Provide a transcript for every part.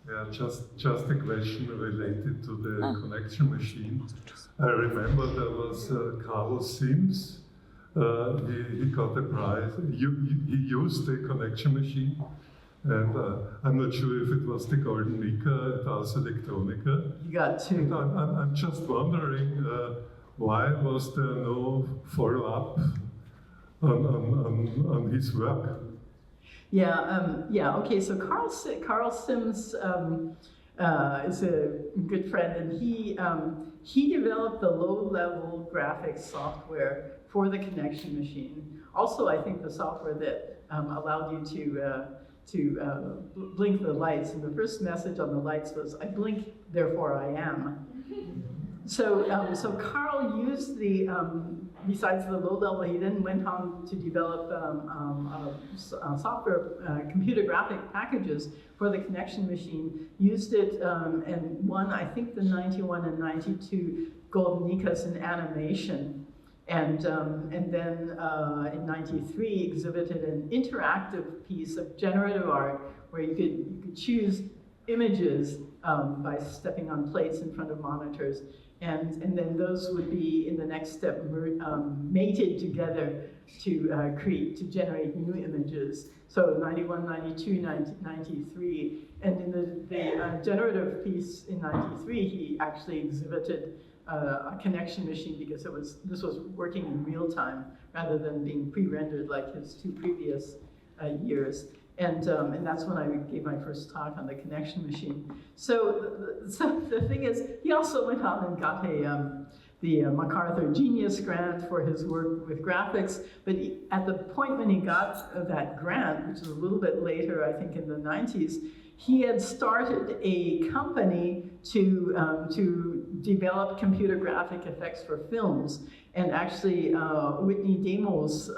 Yeah, just a question related to the connection machine. I remember there was Carl Sims. He got a prize. He used the connection machine, and I'm not sure if it was the Golden Mika at Ars Electronica. You got two. I'm just wondering why was there no follow-up on his work? Yeah. Okay. So Carl Sims is a good friend, and he developed the low-level graphics software for the connection machine. Also, I think the software that allowed you to blink the lights. And the first message on the lights was, "I blink, therefore I am." So Carl used the, besides the low level, he then went on to develop software, computer graphic packages for the connection machine, used it and won, I think, the 91 and 92 Golden Nikas in animation. And then in 93 exhibited an interactive piece of generative art where you could choose images by stepping on plates in front of monitors. And then those would be, in the next step, mated together to generate new images. So 91, 92, 93. And in the generative piece in 93, he actually exhibited a connection machine because this was working in real time rather than being pre-rendered like his two previous years. And that's when I gave my first talk on the connection machine. So the thing is, he also went on and got the MacArthur Genius Grant for his work with graphics. But at the point when he got that grant, which is a little bit later, I think in the 90s, he had started a company to develop computer graphic effects for films. And actually, Whitney Damo's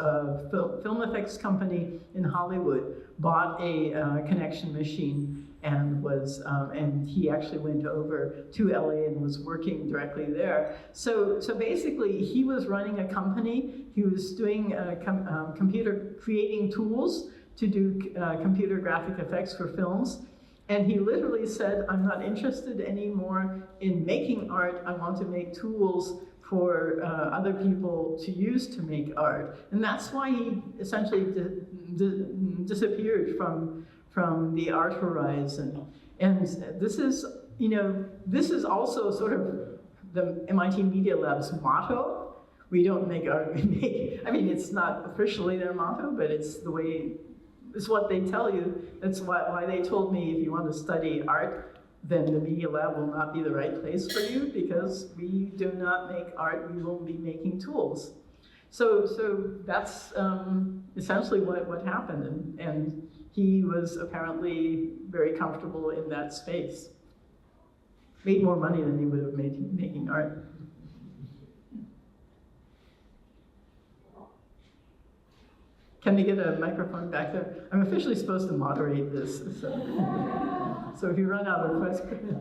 film effects company in Hollywood bought a connection machine and and he actually went over to LA and was working directly there. So basically, he was running a company. He was doing creating tools to do computer graphic effects for films. And he literally said, "I'm not interested anymore in making art. I want to make tools for other people to use to make art." And that's why he essentially disappeared from the art horizon. And this is also sort of the MIT Media Lab's motto. We don't make art, we make, I mean, it's not officially their motto, but it's the way, it's what they tell you. That's why they told me, if you want to study art, then the Media Lab will not be the right place for you, because we do not make art, we will be making tools. So that's essentially what happened, and he was apparently very comfortable in that space. Made more money than he would have made making art. Can we get a microphone back there? I'm officially supposed to moderate this, so if you run out of questions.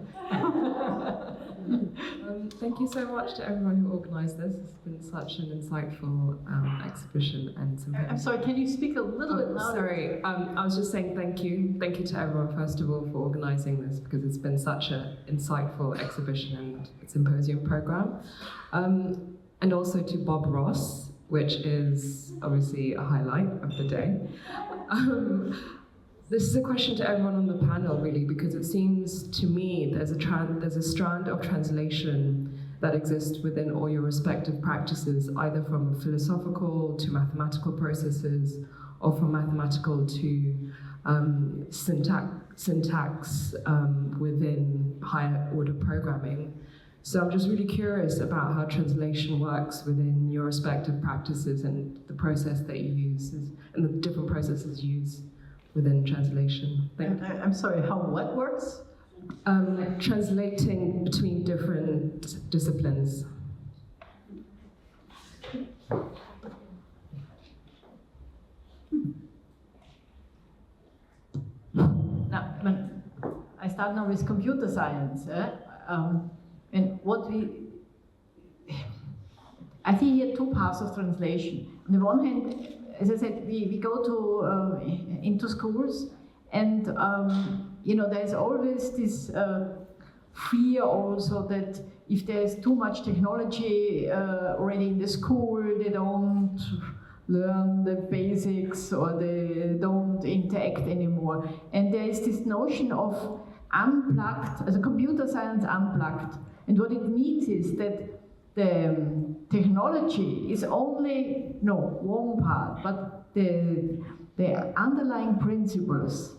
Thank you so much to everyone who organised this. It's been such an insightful exhibition and symposium. I'm sorry, can you speak a little bit louder? Sorry, I was just saying thank you. Thank you to everyone, first of all, for organising this, because it's been such an insightful exhibition and symposium programme. And also to Bob Ross, which is obviously a highlight of the day. This is a question to everyone on the panel, really, because it seems to me there's a strand of translation that exists within all your respective practices, either from philosophical to mathematical processes, or from mathematical to syntax within higher order programming. So I'm just really curious about how translation works within your respective practices and the process that you use, and the different processes used within translation. Thank you. I'm sorry, how what works? Translating between different disciplines. Now, I start now with computer science. And I see here two paths of translation. On the one hand, as I said, we go into schools, and you know, there's always this fear also that if there's too much technology already in the school, they don't learn the basics or they don't interact anymore. And there is this notion of unplugged, as a computer science unplugged. And what it means is that the technology is only, one part, but the underlying principles,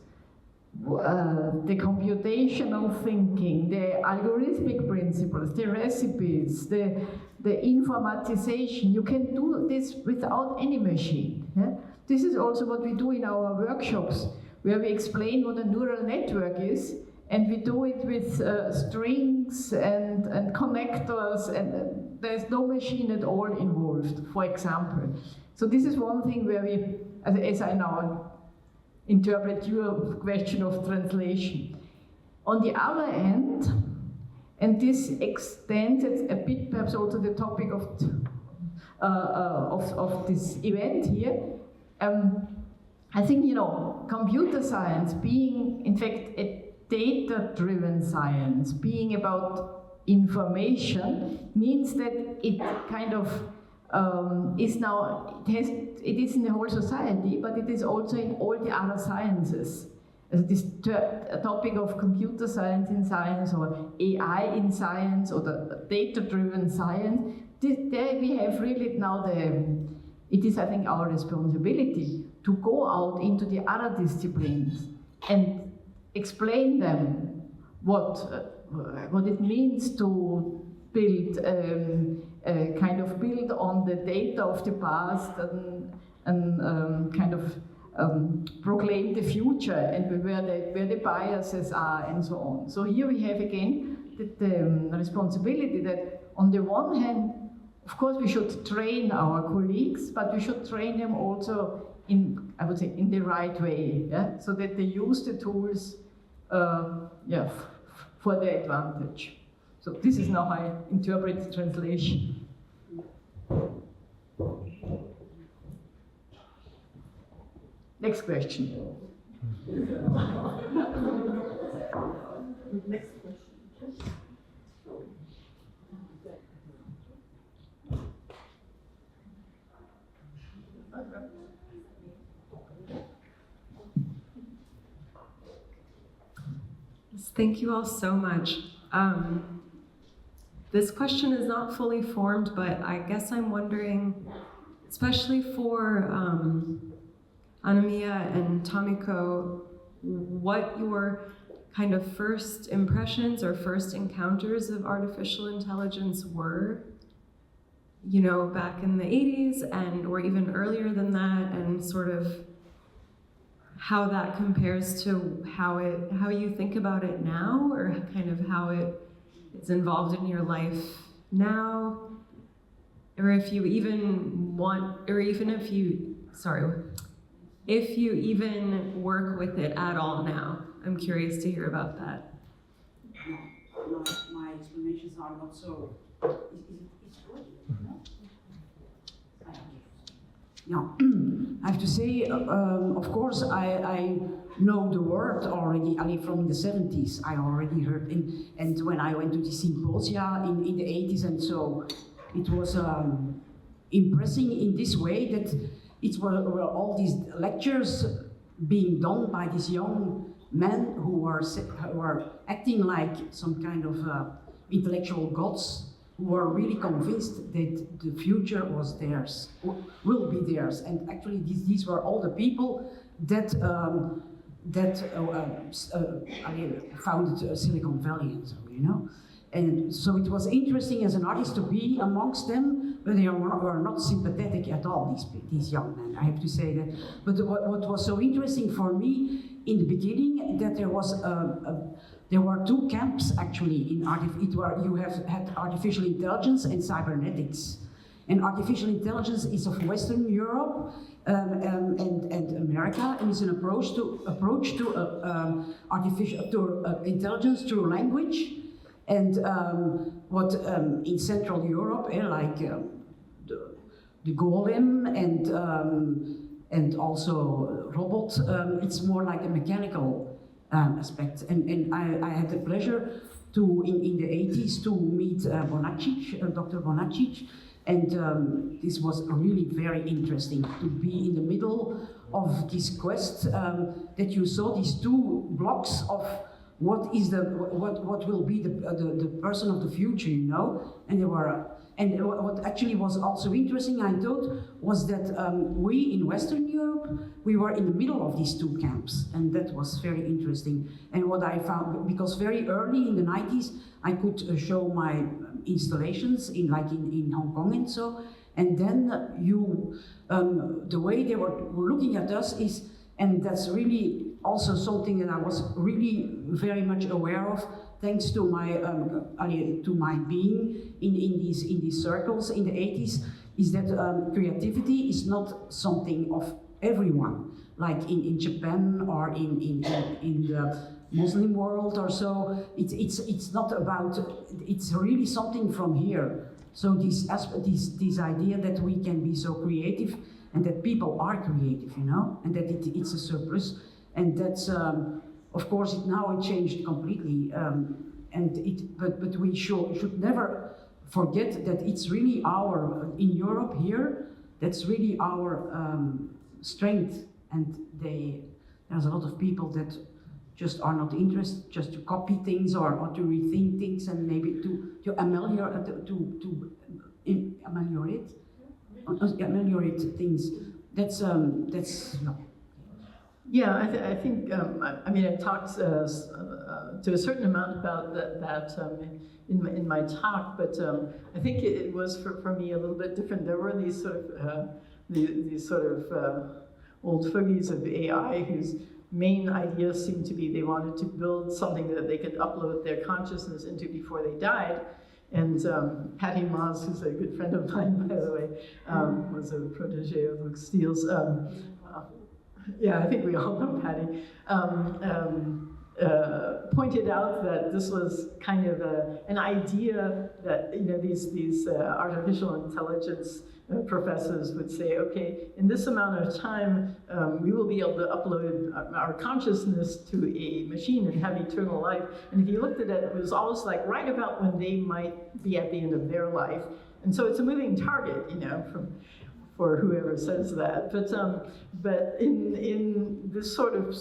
the computational thinking, the algorithmic principles, the recipes, the informatization, you can do this without any machine. Yeah? This is also what we do in our workshops, where we explain what a neural network is, and we do it with strings and connectors, and there's no machine at all involved, for example. So this is one thing where we, as I now interpret your question of translation. On the other hand, and this extends a bit perhaps also the topic of this event here, I think, computer science being, in fact, a data-driven science, being about information, means that it kind of is now, it is in the whole society, but it is also in all the other sciences. This topic of computer science in science, or AI in science, or the data-driven science, there we have really now it is, I think, our responsibility to go out into the other disciplines and explain them what it means to build kind of build on the data of the past and kind of proclaim the future and where the biases are and so on. So here we have again the responsibility that on the one hand, of course, we should train our colleagues, but we should train them also in, I would say, in the right way, yeah? So that they use the tools for their advantage. So this is now how I interpret the translation. Next question. Next question. Thank you all so much. This question is not fully formed, but I guess I'm wondering, especially for Anne-Mie and Tamiko, what your kind of first impressions or first encounters of artificial intelligence were, back in the 80s or even earlier than that, and sort of how that compares to how you think about it now, or kind of how it's involved in your life now, or if you even if you even work with it at all now. I'm curious to hear about that. No, my explanations are not so. It's good. No, I have to say, of course, I know the word already. I mean, from the 70s, I already heard, and when I went to the symposia in the 80s, and so it was impressing in this way that it were all these lectures being done by these young men who were acting like some kind of intellectual gods, who were really convinced that the future was theirs, will be theirs. And actually these were all the people that founded Silicon Valley and so, And so it was interesting as an artist to be amongst them, but they were not sympathetic at all, these young men, I have to say that. But what was so interesting for me in the beginning, that there were two camps actually in you had artificial intelligence and cybernetics. And artificial intelligence is of Western Europe and America, and is an approach to intelligence through language. And what in Central Europe, like the golem and also robot, it's more like a mechanical aspects. And I had the pleasure to, in the 80s, to meet Dr. Bonacic, and this was really very interesting to be in the middle of this quest, that you saw these two blocks of what will be the person of the future, you know, and there were. And what actually was also interesting, I thought, was that we in Western Europe, we were in the middle of these two camps, and that was very interesting. And what I found, because very early in the 90s, I could show my installations in Hong Kong and so, and then the way they were looking at us is, and that's really also something that I was really very much aware of, thanks to my being in these circles in the 80s, is that creativity is not something of everyone, like in Japan or in the Muslim world or so. It's not about. It's really something from here. So this idea that we can be so creative and that people are creative, you know, and that it's a surplus, and that's. Of course, now it changed completely, but we should never forget that it's really in Europe here, that's really our strength, and there's a lot of people that just are not interested just to copy things or to rethink things and maybe to ameliorate things. That's no. Yeah, I think, I mean, I talked to a certain amount about that in my talk, but I think it was for me a little bit different. There were these sort of old fogies of AI whose main idea seemed to be they wanted to build something that they could upload their consciousness into before they died. And Patty Maas, who's a good friend of mine, by the way, was a protege of Luke Steele's. Yeah, I think we all know Patty, pointed out that this was kind of an idea that, you know, these artificial intelligence professors would say, okay, in this amount of time, we will be able to upload our consciousness to a machine and have eternal life. And if you looked at it, it was always like right about when they might be at the end of their life. And so it's a moving target, you know, for whoever says that. But in this sort of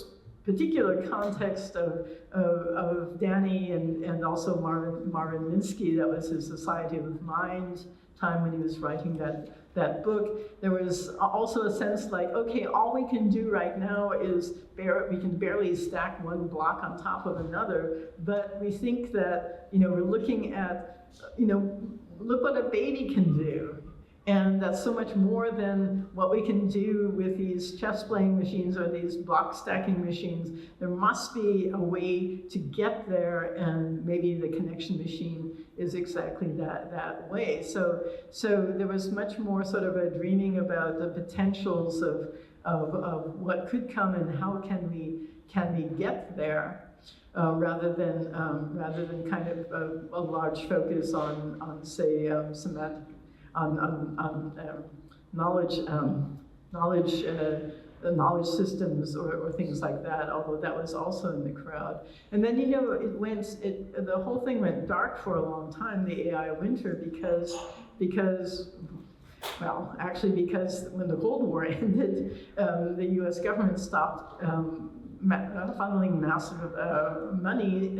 particular context of Danny and also Marvin Minsky, that was his Society of Mind time when he was writing that book, there was also a sense like, okay, all we can do right now is we can barely stack one block on top of another, but we think that, you know, we're looking at, you know, look what a baby can do. And that's so much more than what we can do with these chess playing machines or these block stacking machines. There must be a way to get there, and maybe the connection machine is exactly that way. So there was much more sort of a dreaming about the potentials of what could come and how can we get there, rather than kind of a large focus on say semantic. On knowledge systems or things like that, although that was also in the crowd. And then, you know, the whole thing went dark for a long time, the AI winter, because when the Cold War ended, the US government stopped funneling massive money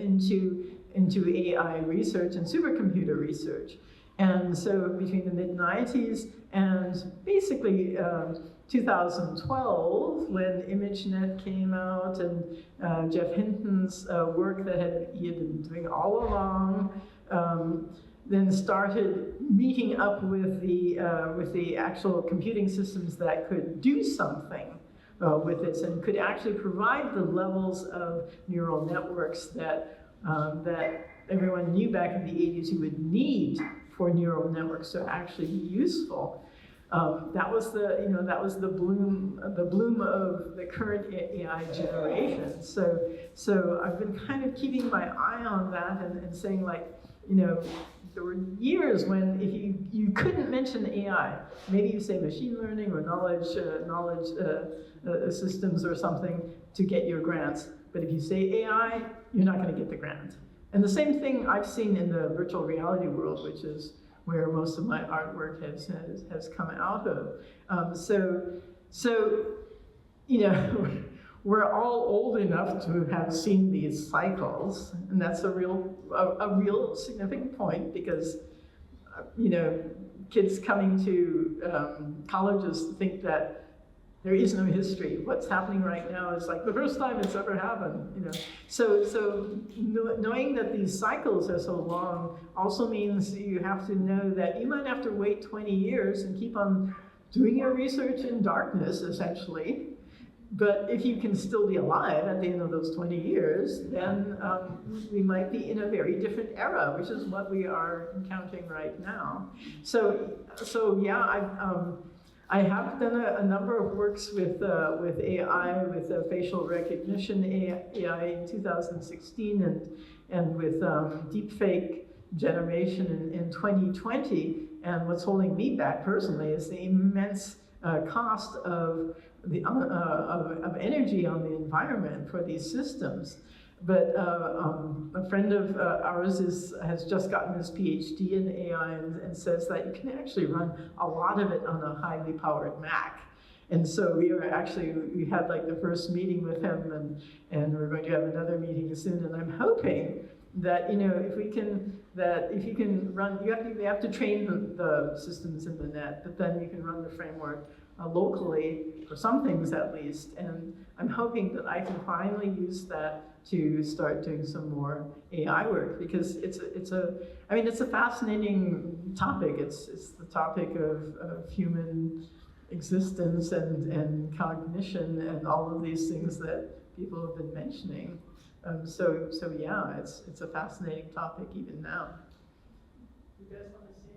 into AI research and supercomputer research. And so between the mid-90s and basically 2012, when ImageNet came out and Jeff Hinton's work that he had been doing all along, then started meeting up with the actual computing systems that could do something with this and could actually provide the levels of neural networks that everyone knew back in the 80s you would need for neural networks to actually be useful. That was the bloom of the current AI generation. So I've been kind of keeping my eye on that and saying, like, you know, there were years when if you couldn't mention AI, maybe you say machine learning or knowledge systems or something to get your grants. But if you say AI, you're not going to get the grant. And the same thing I've seen in the virtual reality world, which is where most of my artwork has come out of. So, you know, we're all old enough to have seen these cycles, and that's a real significant point, because, you know, kids coming to colleges think that there is no history. What's happening right now is like the first time it's ever happened, you know. So knowing that these cycles are so long also means you have to know that you might have to wait 20 years and keep on doing your research in darkness, essentially. But if you can still be alive at the end of those 20 years, then we might be in a very different era, which is what we are encountering right now. So yeah, I have done a number of works with AI, with facial recognition AI in 2016, and with deepfake generation in 2020. And what's holding me back personally is the immense cost of energy on the environment for these systems. But a friend of ours has just gotten his PhD in AI and says that you can actually run a lot of it on a highly powered Mac. And so we had like the first meeting with him, and we're going to have another meeting soon. And I'm hoping that, you know, if you can run, you have to train the systems in the net, but then you can run the framework locally for some things at least. And I'm hoping that I can finally use that to start doing some more AI work, because it's a fascinating topic. It's the topic of human existence and cognition and all of these things that people have been mentioning. So yeah, it's a fascinating topic even now. You guys want to say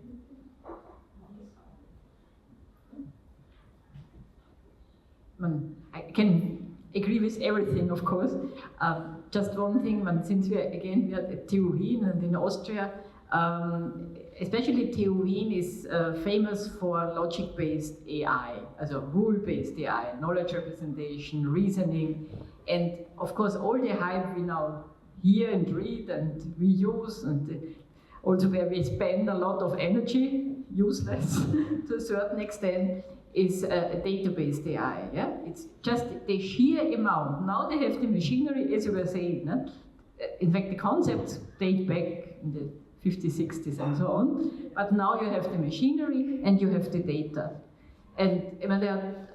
anything? I can agree with everything, of course. Just one thing, since we are at TU Wien and in Austria, especially TU Wien is famous for logic-based AI, also rule-based AI, knowledge representation, reasoning, and of course all the hype we now hear and read and we use, and also where we spend a lot of energy, useless to a certain extent, is a database AI. Yeah? It's just the sheer amount. Now they have the machinery, as you were saying. In fact, the concepts date back in the 50s, 60s and so on. But now you have the machinery and you have the data. And when then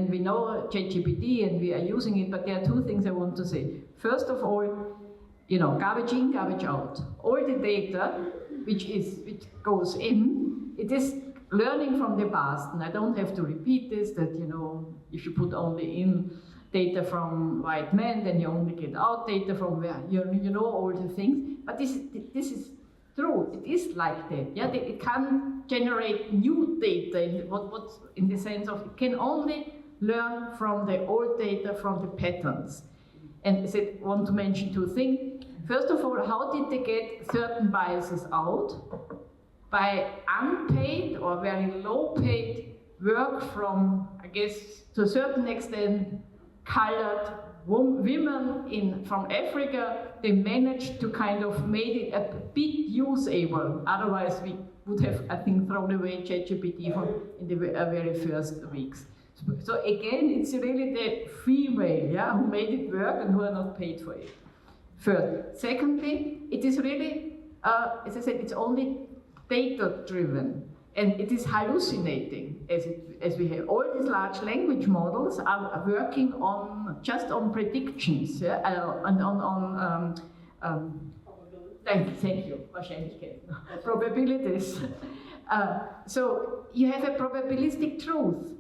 we know ChatGPT and we are using it, but there are two things I want to say. First of all, you know, garbage in, garbage out. All the data which goes in, it is learning from the past, and I don't have to repeat this, that, you know, if you put only in data from white men, then you only get out data from where, you know, all the things. But this is true, it is like that. Yeah, it can't generate new data in the sense of, it can only learn from the old data, from the patterns. And I want to mention two things. First of all, how did they get certain biases out? By unpaid or very low paid work from, I guess, to a certain extent, colored women from Africa. They managed to kind of made it a bit usable. Otherwise, we would have, I think, thrown away ChatGPT in the very first weeks. So again, it's really the female, yeah, who made it work and who are not paid for it. First. Secondly, it is really, as I said, it's only data-driven, and it is hallucinating, as we have. All these large language models are working just on predictions, yeah, and on thank you, Wahrscheinlichkeit, probabilities. So you have a probabilistic truth.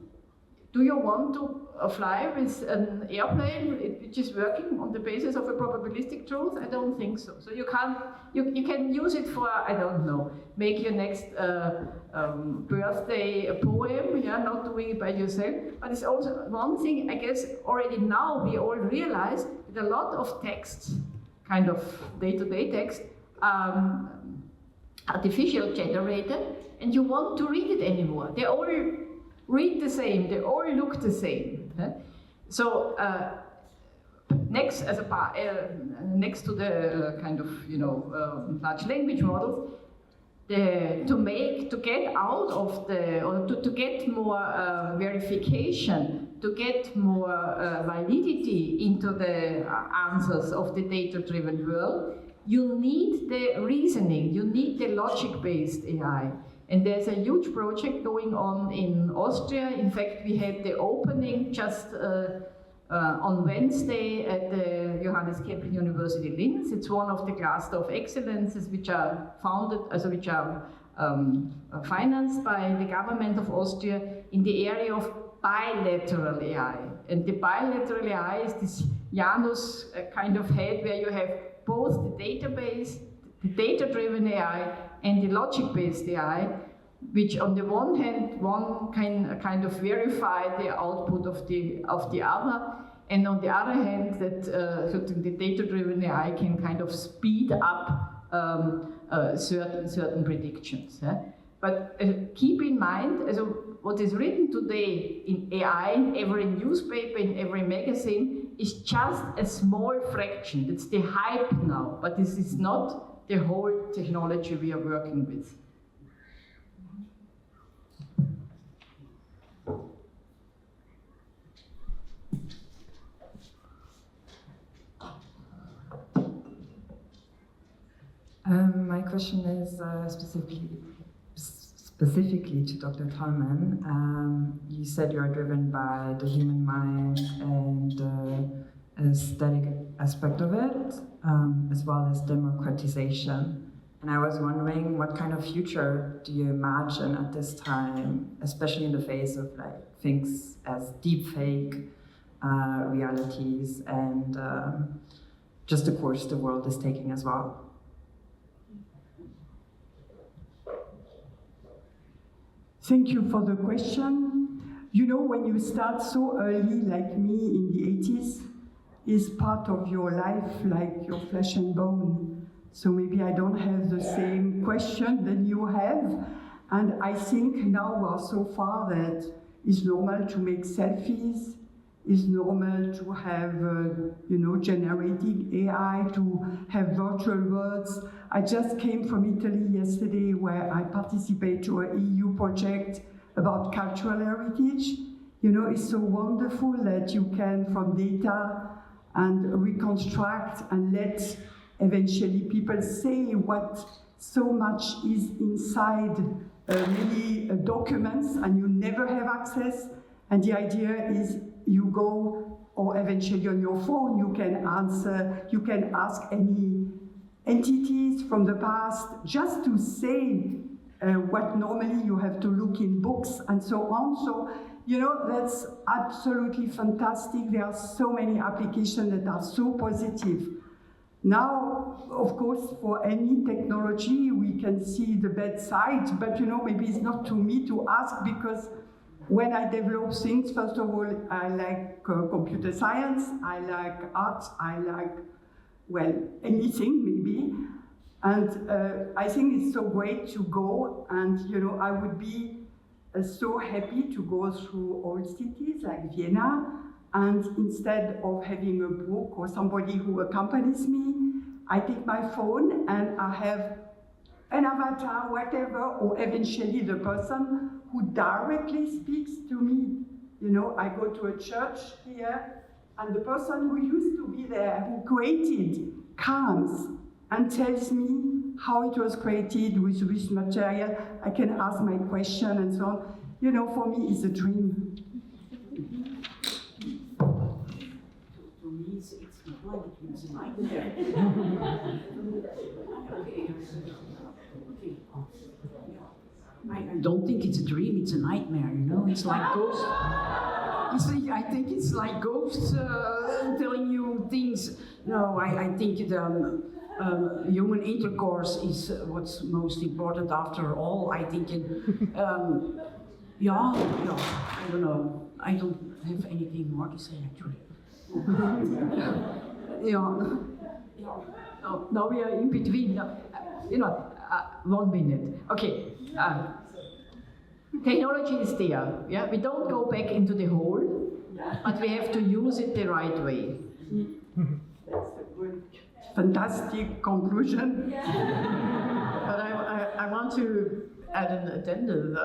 Do you want to fly with an airplane which is working on the basis of a probabilistic truth? I don't think so. So you can use it for, I don't know, make your next birthday a poem, yeah, not doing it by yourself. But it's also one thing, I guess, already now we all realize that a lot of texts, kind of day-to-day text, artificial generated, and you want to read it anymore. They all read the same, they all look the same. So next to the kind of large language models, to get out of to get more verification, to get more validity into the answers of the data-driven world, you need the reasoning, you need the logic-based AI. And there's a huge project going on in Austria. In fact, we had the opening just on Wednesday at the Johannes Kepler University Linz. It's one of the cluster of excellences which are financed by the government of Austria in the area of bilateral AI. And the bilateral AI is this Janus kind of head where you have both the database, the data-driven AI, and the logic-based AI, which on the one hand, one can kind of verify the output of the other, and on the other hand, that the data-driven AI can kind of speed up certain predictions. But keep in mind, what is written today in AI, in every newspaper, in every magazine, is just a small fraction. It's the hype now, but this is not the whole technology we are working with. My question is specifically to Dr. Thalmann. You said you are driven by the human mind and the aesthetic aspect of it, as well as democratization. And I was wondering, what kind of future do you imagine at this time, especially in the face of things as deepfake realities and just the course the world is taking as well? Thank you for the question. You know, when you start so early, like me in the 80s, is part of your life, like your flesh and bone. So maybe I don't have the same question that you have. And I think now we are so far that it's normal to make selfies, it's normal to have, generating AI, to have virtual worlds. I just came from Italy yesterday where I participate to an EU project about cultural heritage. You know, it's so wonderful that you can, from data, and reconstruct and let eventually people say what so much is inside many documents and you never have access. And the idea is you go, or eventually on your phone, you can ask any entities from the past just to say what normally you have to look in books and so on. So, you know, that's absolutely fantastic. There are so many applications that are so positive. Now, of course, for any technology, we can see the bad side, but you know, maybe it's not to me to ask, because when I develop things, first of all, I like computer science, I like art, I like, well, anything maybe. And I think it's so great to go, and you know, I would be so happy to go through old cities like Vienna, and instead of having a book or somebody who accompanies me, I take my phone and I have an avatar, whatever, or eventually the person who directly speaks to me. You know, I go to a church here, and the person who used to be there, who created, comes and tells me how it was created, with which material. I can ask my question and so on. You know, for me, it's a dream. To me, it's not, it's a nightmare. I don't think it's a dream, it's a nightmare, you know? It's like ghosts. I think it's like ghosts telling you things. No, I think human intercourse is what's most important after all. I think, I don't know. I don't have anything more to say, actually. Now we are in between. 1 minute. Okay. Technology is there. Yeah, we don't go back into the hole, but we have to use it the right way. That's a good, fantastic conclusion. But I want to add an addendum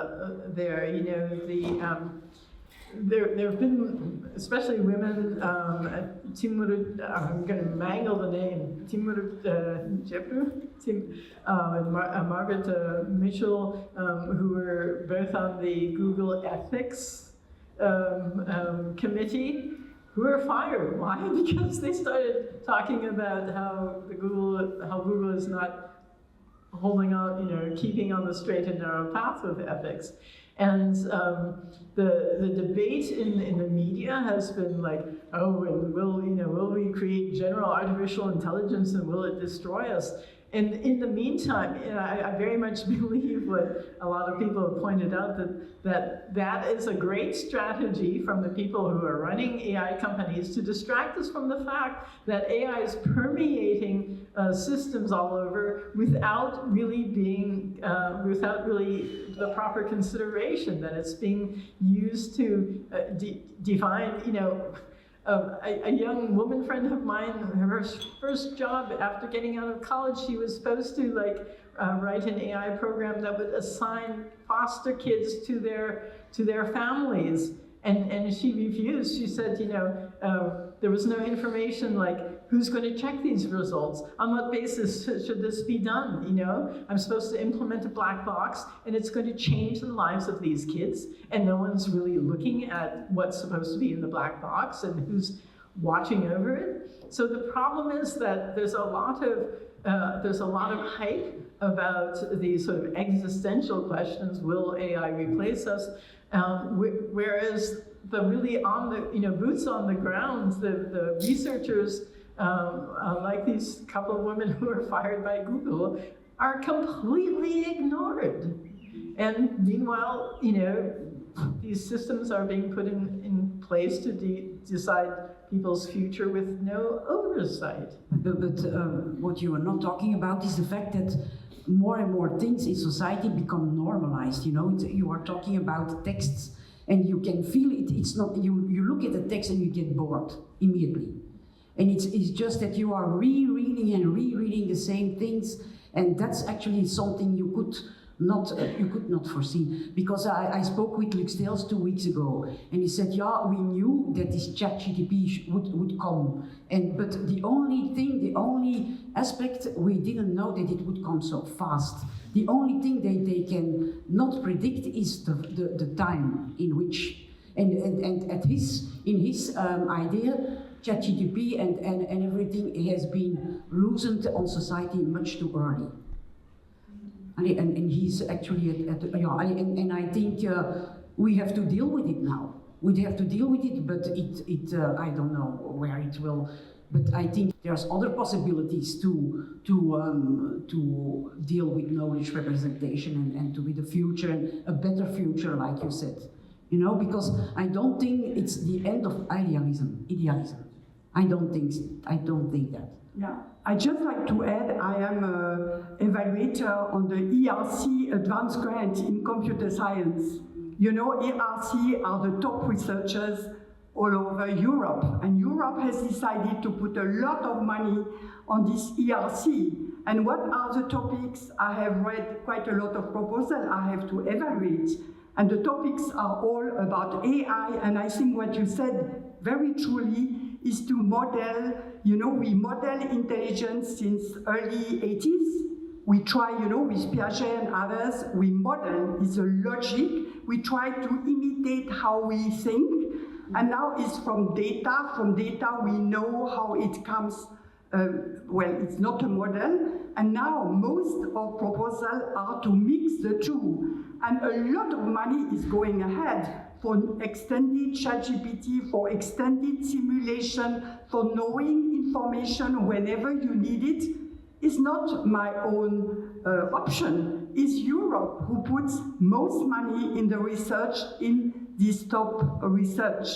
there. You know, there have been, especially women, Timur, I'm going to mangle the name, Timur Jepru, and Margaret Mitchell, who were both on the Google Ethics Committee, who were fired. Why? Because they started talking about how Google is not holding on, you know, keeping on the straight and narrow path of ethics. And the debate in the media has been like, oh, and will we create general artificial intelligence and will it destroy us? And in the meantime, you know, I very much believe what a lot of people have pointed out, that is a great strategy from the people who are running AI companies to distract us from the fact that AI is permeating systems all over without really the proper consideration, that it's being used to define, you know, a young woman friend of mine, her first job after getting out of college, she was supposed to write an AI program that would assign foster kids to their families, and she refused. She said, you know, there was no information like who's going to check these results, on what basis should this be done. You know, I'm supposed to implement a black box, and it's going to change the lives of these kids, and no one's really looking at what's supposed to be in the black box and who's watching over it. So the problem is that there's a lot of hype about these sort of existential questions: will AI replace us? Whereas the really boots on the ground, the researchers, like these couple of women who were fired by Google, are completely ignored. And meanwhile, you know, these systems are being put in place to decide people's future with no oversight. But what you are not talking about is the fact that more and more things in society become normalized. You know, you are talking about texts, and you can feel it. It's not you look at the text and you get bored immediately, and it's just that you are rereading the same things, and that's actually something you could not foresee. Because I spoke with Luc Steels 2 weeks ago, and he said, yeah, we knew that this ChatGPT would come, but the only aspect we didn't know that it would come so fast. The only thing they can not predict is the time in which, and in his idea, ChatGPT and everything has been loosened on society much too early. And he's actually and I think we have to deal with it now. We have to deal with it, but it I don't know where it will. But I think there's other possibilities to deal with knowledge representation and to be the future, and a better future, like you said. You know, because I don't think it's the end of idealism. I don't think that. Yeah, I'd just like to add, I am an evaluator on the ERC Advanced Grant in Computer Science. You know, ERC are the top researchers all over Europe, and Europe has decided to put a lot of money on this ERC. And what are the topics? I have read quite a lot of proposals I have to evaluate, and the topics are all about AI, and I think what you said very truly is to model, you know, we model intelligence since early 80s. We try, you know, with Piaget and others, we model, it's a logic. We try to imitate how we think. And now it's from data. From data, we know how it comes. Well, it's not a model. And now most of proposals are to mix the two. And a lot of money is going ahead for extended ChatGPT, for extended simulation, for knowing information whenever you need it. It's not my own option. It's Europe who puts most money in the research, in this top research.